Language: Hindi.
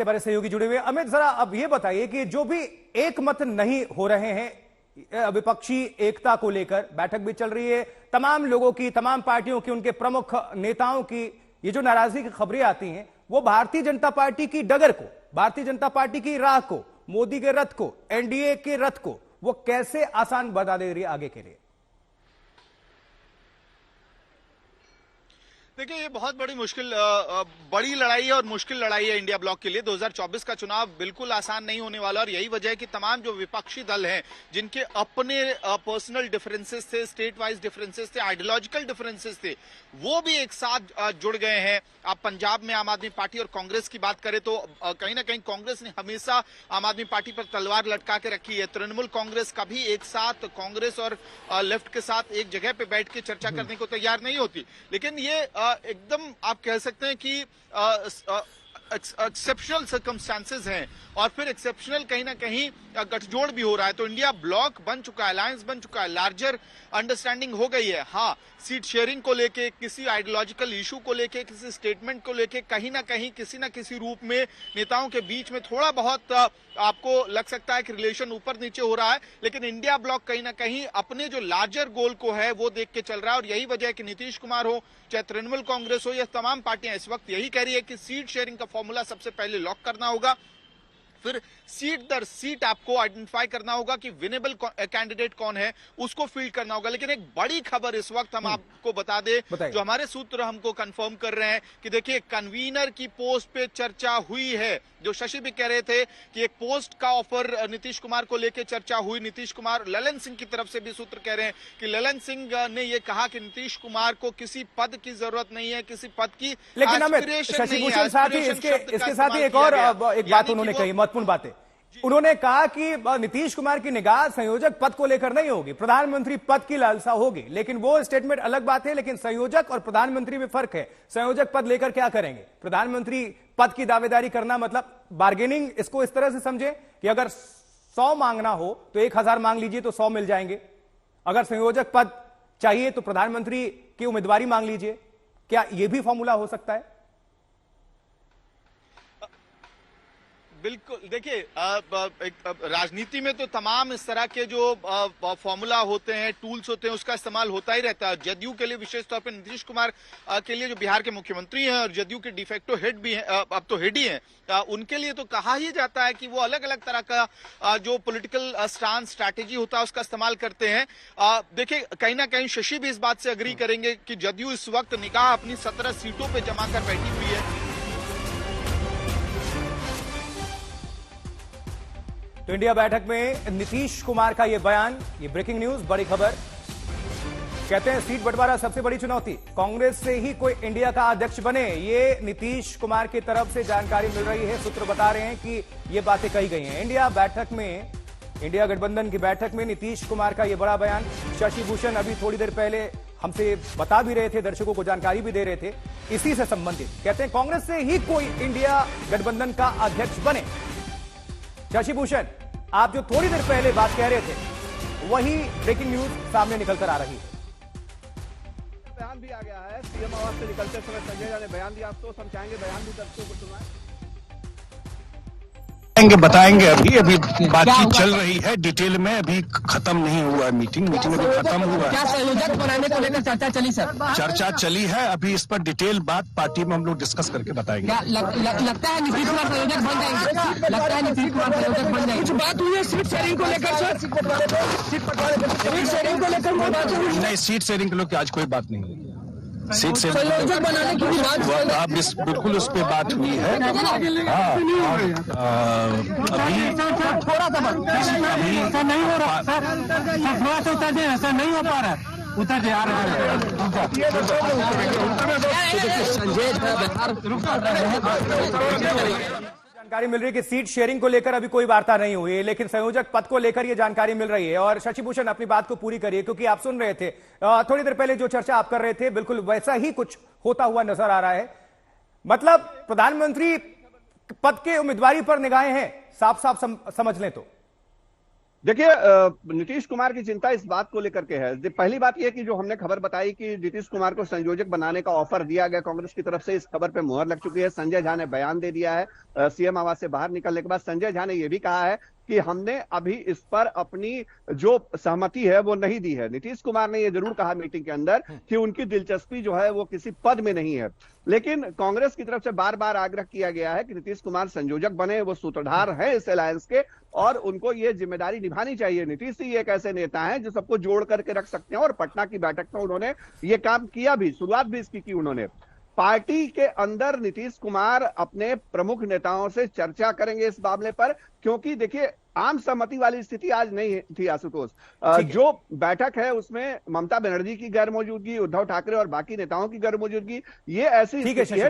हमारे सहयोगी जुड़े हुए। अमित, जरा अब ये बताइए कि जो भी एक मत नहीं हो रहे हैं विपक्षी एकता को लेकर, बैठक भी चल रही है, तमाम लोगों की, तमाम पार्टियों की, उनके प्रमुख नेताओं की ये जो नाराजगी की खबरें आती हैं वो भारतीय जनता पार्टी की डगर को, भारतीय जनता पार्टी की राह को, मोदी के रथ को, एनडीए के रथ को वो कैसे आसान बता दे रही है आगे के लिए? देखिए, ये बहुत बड़ी लड़ाई है और मुश्किल लड़ाई है इंडिया ब्लॉक के लिए। 2024 का चुनाव बिल्कुल आसान नहीं होने वाला और यही वजह है कि तमाम जो विपक्षी दल हैं, जिनके अपने पर्सनल डिफरेंसेस थे, स्टेट वाइज डिफरेंसेस थे, आइडियोलॉजिकल डिफरेंसेस थे, वो भी एक साथ जुड़ गए हैं। आप पंजाब में आम आदमी पार्टी और कांग्रेस की बात करें तो कहीं ना कहीं कांग्रेस ने हमेशा आम आदमी पार्टी पर तलवार लटका के रखी है। तृणमूल कांग्रेस कभी एक साथ कांग्रेस और लेफ्ट के साथ एक जगह पे बैठ के चर्चा करने को तैयार नहीं होती। लेकिन ये एकदम आप कह सकते हैं कि एक्सेप्शनल सर्कमस्टांसेस हैं और फिर एक्सेप्शनल कहीं ना कहीं गठजोड़ भी हो रहा है। तो इंडिया ब्लॉक बन चुका है, अलायंस बन चुका है, लार्जर अंडरस्टैंडिंग हो गई है। हाँ, सीट शेयरिंग को लेके, किसी आइडियोलॉजिकल इशू को लेके, किसी स्टेटमेंट को लेके कहीं ना कहीं किसी ना किसी रूप में नेताओं के बीच में थोड़ा बहुत आपको लग सकता है कि रिलेशन ऊपर नीचे हो रहा है, लेकिन इंडिया ब्लॉक कहीं ना कहीं अपने जो लार्जर गोल को है वो देख के चल रहा है। और यही वजह है कि नीतीश कुमार हो, चाहे तृणमूल कांग्रेस हो, या तमाम पार्टियां इस वक्त यही कह रही है कि सीट शेयरिंग का फॉर्मूला सबसे पहले लॉक करना होगा, फिर सीट दर सीट आपको आइडेंटिफाई करना होगा कि विनेबल कैंडिडेट कौन है, उसको फील्ड करना होगा। लेकिन एक बड़ी खबर इस वक्त हम आपको बता दें, जो हमारे सूत्र हमको कंफर्म कर रहे हैं कि देखिए, कन्वीनर की पोस्ट पे चर्चा हुई है। जो शशि भी कह रहे थे कि एक पोस्ट का ऑफर नीतीश कुमार को लेकर चर्चा हुई। नीतीश कुमार, ललन सिंह की तरफ से भी सूत्र कह रहे हैं कि ललन सिंह ने यह कहा कि नीतीश कुमार को किसी पद की जरूरत नहीं है, किसी पद की, लेकिन शशिभूषण साथ ही इसके साथ ही एक बात उन्होंने कही, महत्वपूर्ण बात है। उन्होंने कहा कि नीतीश कुमार की निगाह संयोजक पद को लेकर नहीं होगी, प्रधानमंत्री पद की लालसा होगी। लेकिन वो स्टेटमेंट अलग बात है, लेकिन संयोजक और प्रधानमंत्री में फर्क है। संयोजक पद लेकर क्या करेंगे? प्रधानमंत्री पद की दावेदारी करना मतलब बार्गेनिंग। इसको इस तरह से समझे कि अगर 100 मांगना हो तो 1000 मांग लीजिए तो 100 मिल जाएंगे। अगर संयोजक पद चाहिए तो प्रधानमंत्री की उम्मीदवारी मांग लीजिए। क्या यह भी फॉर्मूला हो सकता है? बिल्कुल, देखिए, राजनीति में तो तमाम इस तरह के जो फॉर्मूला होते हैं, टूल्स होते हैं, उसका इस्तेमाल होता ही रहता है। जदयू के लिए, विशेष तौर पर नीतीश कुमार के लिए, जो बिहार के मुख्यमंत्री हैं और जदयू के डिफेक्टो हेड भी हैं, अब तो हेड ही हैं, उनके लिए तो कहा ही जाता है कि वो अलग अलग तरह का जो पॉलिटिकल स्टांस, स्ट्रैटेजी होता है, उसका इस्तेमाल करते हैं। देखिए, कहीं ना कहीं शशि भी इस बात से अग्री करेंगे कि जदयू इस वक्त निगाह अपनी 17 सीटों पर जमा कर बैठी हुई है। तो इंडिया बैठक में नीतीश कुमार का यह बयान, ये ब्रेकिंग न्यूज, बड़ी खबर। कहते हैं सीट बंटवारा सबसे बड़ी चुनौती, कांग्रेस से ही कोई इंडिया का अध्यक्ष बने, ये नीतीश कुमार की तरफ से जानकारी मिल रही है। सूत्र बता रहे हैं कि ये बातें कही गई हैं। इंडिया बैठक में, इंडिया गठबंधन की बैठक में नीतीश कुमार का यह बड़ा बयान। शशिभूषण अभी थोड़ी देर पहले हमसे बता भी रहे थे, दर्शकों को जानकारी भी दे रहे थे इसी से संबंधित। कहते हैं कांग्रेस से ही कोई इंडिया गठबंधन का अध्यक्ष बने। शशिभूषण, आप जो थोड़ी देर पहले बात कह रहे थे वही ब्रेकिंग न्यूज सामने निकल कर आ रही है। बयान भी आ गया है, सीएम आवास से निकलते समय संजय झा ने बयान दिया। आप तो समझाएंगे, बयान भी दर्शकों को सुनाएं। बताएंगे। अभी बातचीत चल रही है, डिटेल में अभी खत्म नहीं हुआ है। मीटिंग अभी खत्म हुआ है। क्या संयोजक बनाने को लेकर चर्चा चली सर? चर्चा चली है, अभी इस पर डिटेल बात पार्टी में हम लोग डिस्कस करके बताएंगे। क्या लगता है नीतीश कुमार संयोजक बन जाएंगे? लगता है नीतीश कुमार संयोजक बन जाएंगे? कुछ बात हुई है सीट शेयरिंग को लेकर सर? सीट शेयरिंग को लेकर नहीं, सीट शेयरिंग को लेकर आज कोई बात नहीं हुई। सीट से संयोजक बनाने की बात आप बिल्कुल उस पर बात हुई है। हाँ, अभी थोड़ा सा अभी ऐसा नहीं हो रहा सर, थोड़ा सा उतर दे, ऐसा नहीं हो पा रहा है, उतर दे आ रहा है। जानकारी मिल रही है कि सीट शेयरिंग को लेकर अभी कोई वार्ता नहीं हुई है, लेकिन संयोजक पद को लेकर यह जानकारी मिल रही है। और शशिभूषण, अपनी बात को पूरी करिए, क्योंकि आप सुन रहे थे थोड़ी देर पहले जो चर्चा आप कर रहे थे, बिल्कुल वैसा ही कुछ होता हुआ नजर आ रहा है। मतलब प्रधानमंत्री पद के उम्मीदवारी पर निगाहें हैं, साफ साफ समझ लें तो। देखिए, नीतीश कुमार की चिंता इस बात को लेकर के है। पहली बात यह कि जो हमने खबर बताई कि नीतीश कुमार को संयोजक बनाने का ऑफर दिया गया कांग्रेस की तरफ से, इस खबर पे मुहर लग चुकी है। संजय झा ने बयान दे दिया है। सीएम आवास से बाहर निकलने के बाद संजय झा ने यह भी कहा है कि हमने अभी इस पर अपनी जो सहमति है वो नहीं दी है। नीतीश कुमार ने यह जरूर कहा मीटिंग के अंदर कि उनकी दिलचस्पी जो है वो किसी पद में नहीं है, लेकिन कांग्रेस की तरफ से बार बार आग्रह किया गया है कि नीतीश कुमार संयोजक बने। वो सूत्रधार है इस अलायंस के और उनको ये जिम्मेदारी निभानी चाहिए। नीतीश जी एक ऐसे नेता हैं जो सबको जोड़ करके रख सकते हैं और पटना की बैठक में उन्होंने ये काम किया भी, शुरुआत भी इसकी की उन्होंने। पार्टी के अंदर नीतीश कुमार अपने प्रमुख नेताओं से चर्चा करेंगे इस मामले पर, क्योंकि देखिए आम सहमति वाली स्थिति आज नहीं थी आशुतोष। जो बैठक है उसमें ममता बनर्जी की गैर मौजूदगी, उद्धव ठाकरे और बाकी नेताओं की गैर मौजूदगी, ये ऐसी स्थिति है